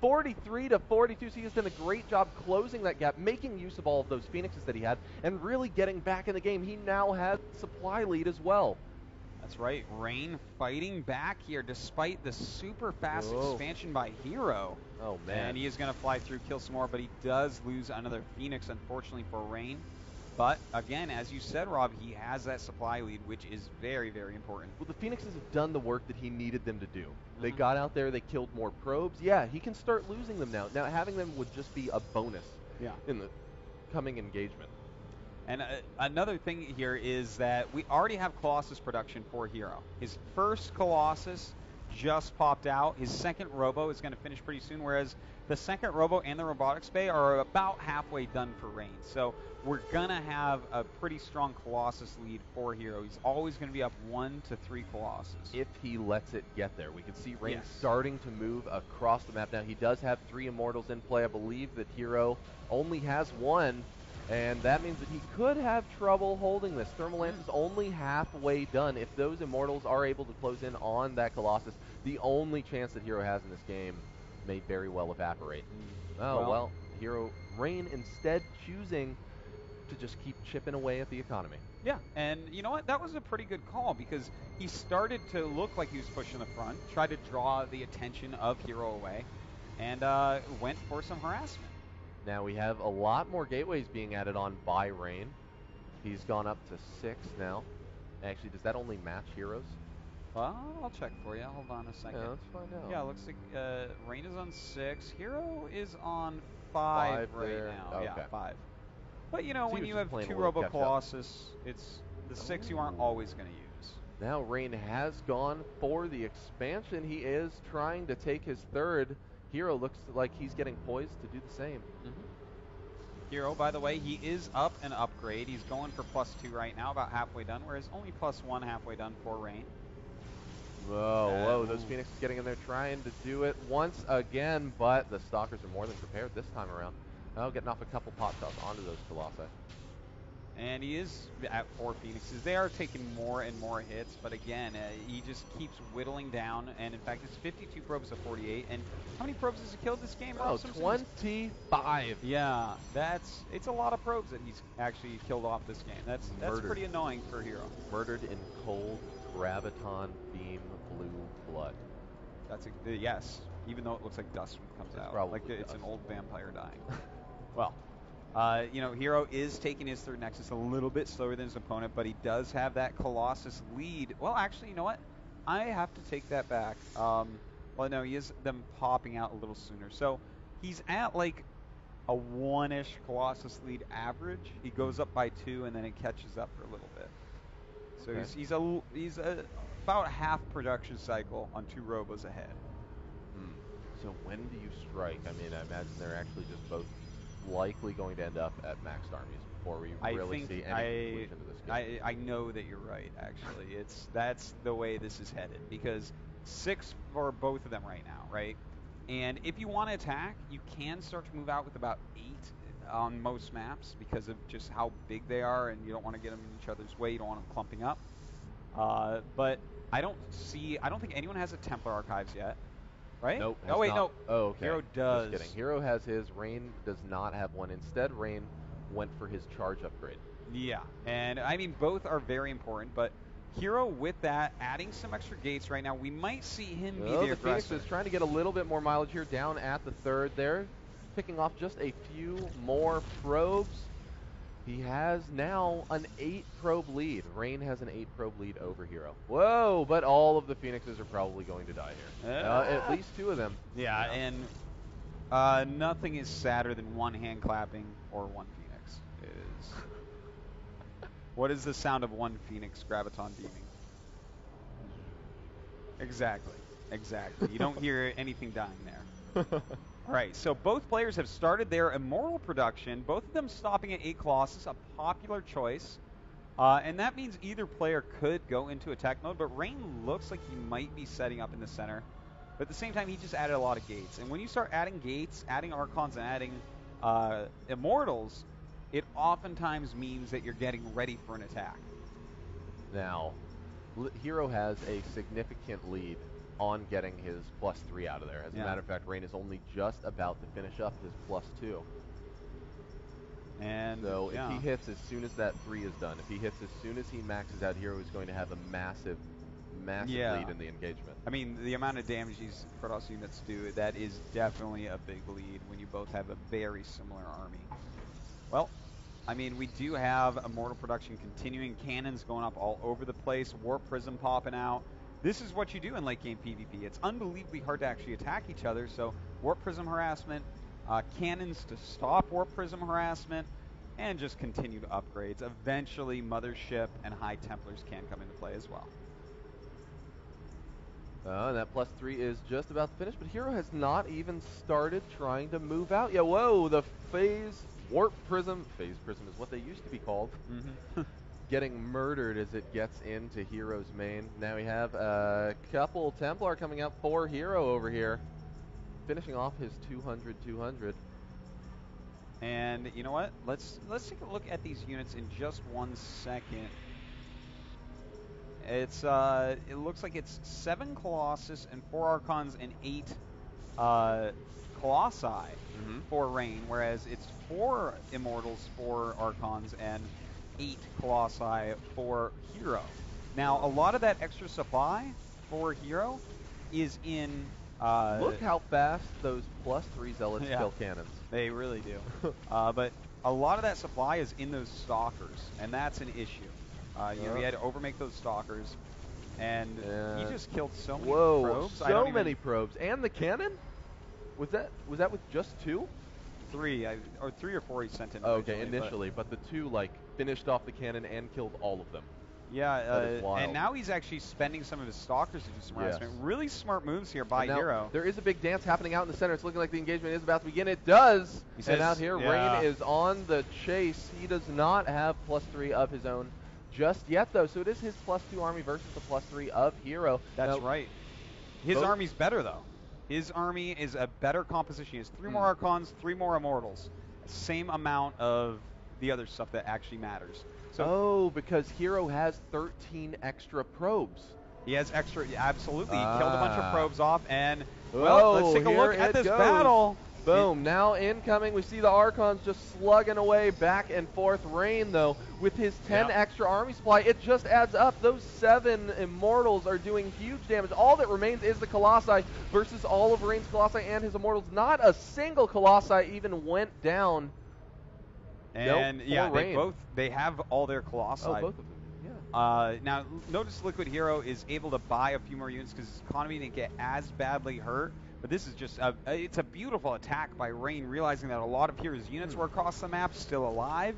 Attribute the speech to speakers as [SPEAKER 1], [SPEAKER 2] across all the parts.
[SPEAKER 1] 43 to 42. So he has done a great job closing that gap, making use of all of those Phoenixes that he had, and really getting back in the game. He now has supply lead as well.
[SPEAKER 2] That's right. Rain fighting back here despite the super fast expansion by HerO.
[SPEAKER 1] Oh, man.
[SPEAKER 2] And he is going to fly through, kill some more, but he does lose another Phoenix, unfortunately, for Rain. But, again, as you said, Rob, he has that supply lead, which is very, very important.
[SPEAKER 1] Well, the Phoenixes have done the work that he needed them to do. They got out there, they killed more probes. Yeah, he can start losing them now. Now, having them would just be a bonus in the coming engagement.
[SPEAKER 2] And another thing here is that we already have Colossus production for HerO. His first Colossus just popped out. His second Robo is going to finish pretty soon, whereas the second Robo and the Robotics Bay are about halfway done for Rain. So we're going to have a pretty strong Colossus lead for HerO. He's always going to be up 1 to 3 Colossus.
[SPEAKER 1] If he lets it get there. We can see Rain starting to move across the map now. He does have 3 Immortals in play. I believe that HerO only has 1. And that means that he could have trouble holding this. Thermal Lance is only halfway done. If those Immortals are able to close in on that Colossus, the only chance that HerO has in this game may very well evaporate. Oh, well, Rain instead choosing to just keep chipping away at the economy.
[SPEAKER 2] Yeah, and you know what? That was a pretty good call because he started to look like he was pushing the front, tried to draw the attention of HerO away, and went for some harassment.
[SPEAKER 1] Now we have a lot more gateways being added on by Rain. He's gone up to 6 now. Actually, does that only match HerO's?
[SPEAKER 2] Well, I'll check for you. Hold on a second.
[SPEAKER 1] Yeah, let's find out.
[SPEAKER 2] Yeah, it looks like Rain is on 6. HerO is on 5 right now.
[SPEAKER 1] Okay.
[SPEAKER 2] Yeah, 5. But, you know,
[SPEAKER 1] So
[SPEAKER 2] when you have 2 Robo Colossus, it's the 6 you aren't always going to use.
[SPEAKER 1] Now Rain has gone for the expansion. He is trying to take his third. HerO looks like he's getting poised to do the same.
[SPEAKER 2] HerO, by the way, he is up an upgrade. He's going for +2 right now, about halfway done, whereas only +1 halfway done for Rain.
[SPEAKER 1] Whoa, those Phoenixes getting in there trying to do it once again, but the Stalkers are more than prepared this time around. Oh, getting off a couple pot shots onto those Colossi.
[SPEAKER 2] And he is at 4 Phoenixes. They are taking more and more hits, but again, he just keeps whittling down. And in fact, it's 52 probes to 48. And how many probes has he killed this game?
[SPEAKER 1] Oh, 25.
[SPEAKER 2] Yeah, it's a lot of probes that he's actually killed off this game. That's pretty annoying for HerO.
[SPEAKER 1] Murdered in cold graviton beam blue blood.
[SPEAKER 2] That's yes, even though it looks like dust when it comes out, like it's an old vampire dying. Well. You know, HerO is taking his third Nexus a little bit slower than his opponent, but he does have that Colossus lead. Well, actually, you know what? I have to take that back. Well, no, he is them popping out a little sooner. So he's at like a 1-ish Colossus lead average. He goes up by 2, and then it catches up for a little bit. So he's about half production cycle on 2 Robos ahead.
[SPEAKER 1] So when do you strike? I mean, I imagine they're actually just both likely going to end up at maxed armies before we really see any conclusion to this game.
[SPEAKER 2] I know that you're right, actually. That's the way this is headed, because 6 for both of them right now, right? And if you want to attack, you can start to move out with about 8 on most maps because of just how big they are, and you don't want to get them in each other's way. You don't want them clumping up. But I don't think anyone has a Templar Archives yet. Right?
[SPEAKER 1] Nope.
[SPEAKER 2] Oh, wait, no.
[SPEAKER 1] Oh, okay.
[SPEAKER 2] HerO does.
[SPEAKER 1] Just kidding. HerO has his. Rain does not have one. Instead, Rain went for his charge upgrade.
[SPEAKER 2] Yeah. And, I mean, both are very important, but HerO with that, adding some extra gates right now, we might see him be the aggressor.
[SPEAKER 1] Phoenix is trying to get a little bit more mileage here down at the third there, picking off just a few more probes. He has now an 8 probe lead. Rain has an 8 probe lead over HerO. Whoa, but all of the Phoenixes are probably going to die here. At least 2 of them.
[SPEAKER 2] Yeah, and nothing is sadder than one hand clapping or one Phoenix. What is the sound of one Phoenix graviton beaming? Exactly. You don't hear anything dying there. All right, so both players have started their Immortal production, both of them stopping at 8 Colossus, a popular choice. And that means either player could go into attack mode, but Rain looks like he might be setting up in the center. But at the same time, he just added a lot of gates. And when you start adding gates, adding Archons, and adding Immortals, it oftentimes means that you're getting ready for an attack.
[SPEAKER 1] Now, HerO has a significant lead on getting his +3 out of there. As a matter of fact, Rain is only just about to finish up his +2.
[SPEAKER 2] And
[SPEAKER 1] so if he hits as soon as that 3 is done, if he hits as soon as he maxes out, Hero is going to have a massive lead in the engagement.
[SPEAKER 2] I mean, the amount of damage these Protoss units do, that is definitely a big lead when you both have a very similar army. Well, I mean, we do have Immortal production continuing, cannons going up all over the place, Warp Prism popping out. This is what you do in late game PvP. It's unbelievably hard to actually attack each other, so Warp Prism harassment, cannons to stop Warp Prism harassment, and just continued upgrades. Eventually, Mothership and High Templars can come into play as well.
[SPEAKER 1] And that +3 is just about to finish, but Hero has not even started trying to move out. Yeah, whoa, the Phase Prism is what they used to be called. Getting murdered as it gets into Hero's main. Now we have a couple Templar coming up for Hero over here, finishing off his 200-200.
[SPEAKER 2] And you know what? Let's take a look at these units in just 1 second. It's it looks like it's 7 Colossus and 4 Archons and 8 Colossi for Rain, whereas it's 4 Immortals, 4 Archons, and 8 Colossi for Hero. Now, a lot of that extra supply for Hero is in...
[SPEAKER 1] Look how fast those +3 Zealots kill cannons.
[SPEAKER 2] They really do. But a lot of that supply is in those Stalkers, and that's an issue. You know, he had to overmake those Stalkers, and he just killed so many probes.
[SPEAKER 1] So many probes. And the cannon? Was that with just 2?
[SPEAKER 2] 3, or 3 or 4 he sent in.
[SPEAKER 1] Okay, initially, but the 2 like finished off the cannon and killed all of them.
[SPEAKER 2] Yeah, and now he's actually spending some of his Stalkers to do some harassment. Really smart moves here by Hero.
[SPEAKER 1] There is a big dance happening out in the center. It's looking like the engagement is about to begin. It does. And out here, Rain is on the chase. He does not have +3 of his own just yet, though. So it is his +2 army versus the +3 of Hero.
[SPEAKER 2] That's right. His army's better, though. His army is a better composition. He has 3 more Archons, 3 more Immortals. Same amount of the other stuff that actually matters. So
[SPEAKER 1] because Hero has 13 extra probes.
[SPEAKER 2] He has extra, absolutely. He killed a bunch of probes off, and, well, let's take a look at this battle.
[SPEAKER 1] Boom. Now incoming, we see the Archons just slugging away back and forth. Rain, though, with his 10 extra army supply, it just adds up. Those 7 Immortals are doing huge damage. All that remains is the Colossi versus all of Rain's Colossi and his Immortals. Not a single Colossi even went down.
[SPEAKER 2] And they have all their Colossi.
[SPEAKER 1] Oh, both of them, yeah.
[SPEAKER 2] Now, notice Liquid.HerO is able to buy a few more units because his economy didn't get as badly hurt. But this is just, it's a beautiful attack by Rain, realizing that a lot of Hero's units were across the map still alive.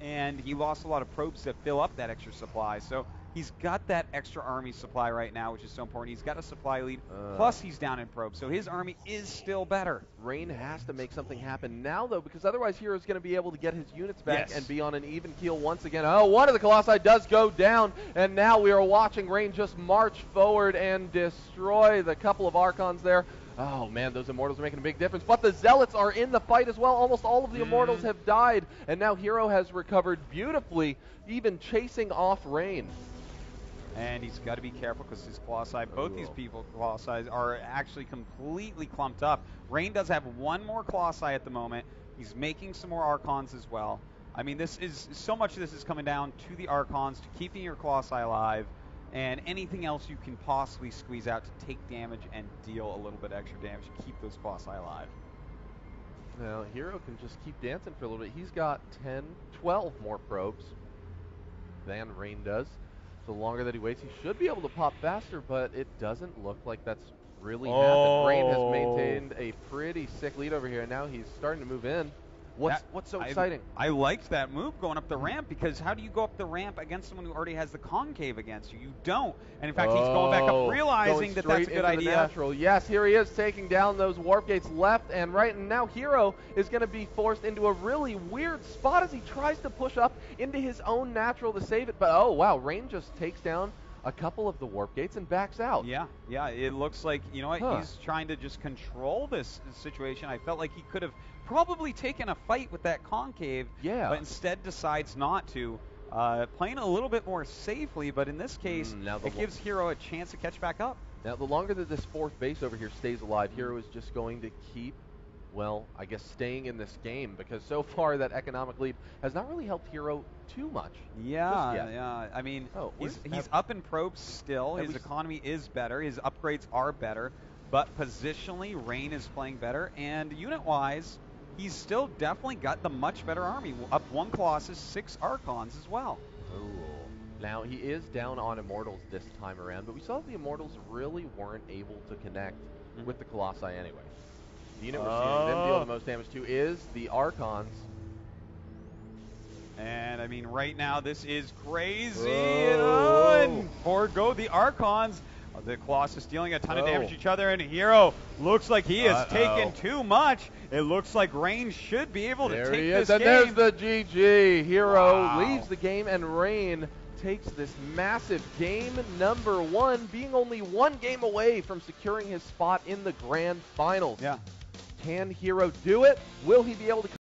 [SPEAKER 2] And he lost a lot of probes to fill up that extra supply. So he's got that extra army supply right now, which is so important. He's got a supply lead, plus he's down in probes. So his army is still better.
[SPEAKER 1] Rain has to make something happen now, though, because otherwise Hero's going to be able to get his units back and be on an even keel once again. Oh, one of the Colossi does go down, and now we are watching Rain just march forward and destroy the couple of Archons there. Oh, man, those Immortals are making a big difference. But the Zealots are in the fight as well. Almost all of the Immortals have died, and now Hero has recovered beautifully, even chasing off Rain.
[SPEAKER 2] And he's got to be careful because his Colossi, both these people Colossi are actually completely clumped up. Rain does have 1 more Colossi at the moment. He's making some more Archons as well. I mean, this is so much of this is coming down to the Archons, to keeping your Colossi alive, and anything else you can possibly squeeze out to take damage and deal a little bit extra damage to keep those Colossi alive.
[SPEAKER 1] Now, Hero can just keep dancing for a little bit. He's got 10, 12 more probes than Rain does. So the longer that he waits, he should be able to pop faster, but it doesn't look like that's really happened. Rain has maintained a pretty sick lead over here, and now he's starting to move in. What's so exciting?
[SPEAKER 2] I liked that move going up the ramp, because how do you go up the ramp against someone who already has the concave against you? You don't. And in fact, he's going back up, realizing that that's a good idea.
[SPEAKER 1] Yes, here he is taking down those warp gates left and right, and now Hero is going to be forced into a really weird spot as he tries to push up into his own natural to save it. But oh wow, Rain just takes down a couple of the warp gates and backs out.
[SPEAKER 2] Yeah, it looks like, you know what, he's trying to just control this situation. I felt like he could have probably taken a fight with that concave, but instead decides not to. Playing a little bit more safely, but in this case, it gives Hero a chance to catch back up.
[SPEAKER 1] Now, the longer that this fourth base over here stays alive, HerO is just going to keep, well, I guess staying in this game, because so far that economic lead has not really helped HerO too much.
[SPEAKER 2] Yeah. I mean, he's up in probes still. His economy is better. His upgrades are better. But positionally, Rain is playing better. And unit-wise, he's still definitely got the much better army. Up 1 Colossus, 6 Archons as well.
[SPEAKER 1] Ooh. Now, he is down on Immortals this time around, but we saw that the Immortals really weren't able to connect with the Colossi anyway. The unit we're seeing them deal the most damage to is the Archons.
[SPEAKER 2] And, I mean, right now, this is crazy. And forgo the Archons. The Colossus dealing a ton of damage to each other, and HerO looks like he has taken too much. It looks like Rain should be able to take this game.
[SPEAKER 1] And there's the GG. HerO leaves the game, and Rain takes this massive game number 1, being only 1 game away from securing his spot in the grand finals.
[SPEAKER 2] Yeah.
[SPEAKER 1] Can HerO do it? Will he be able to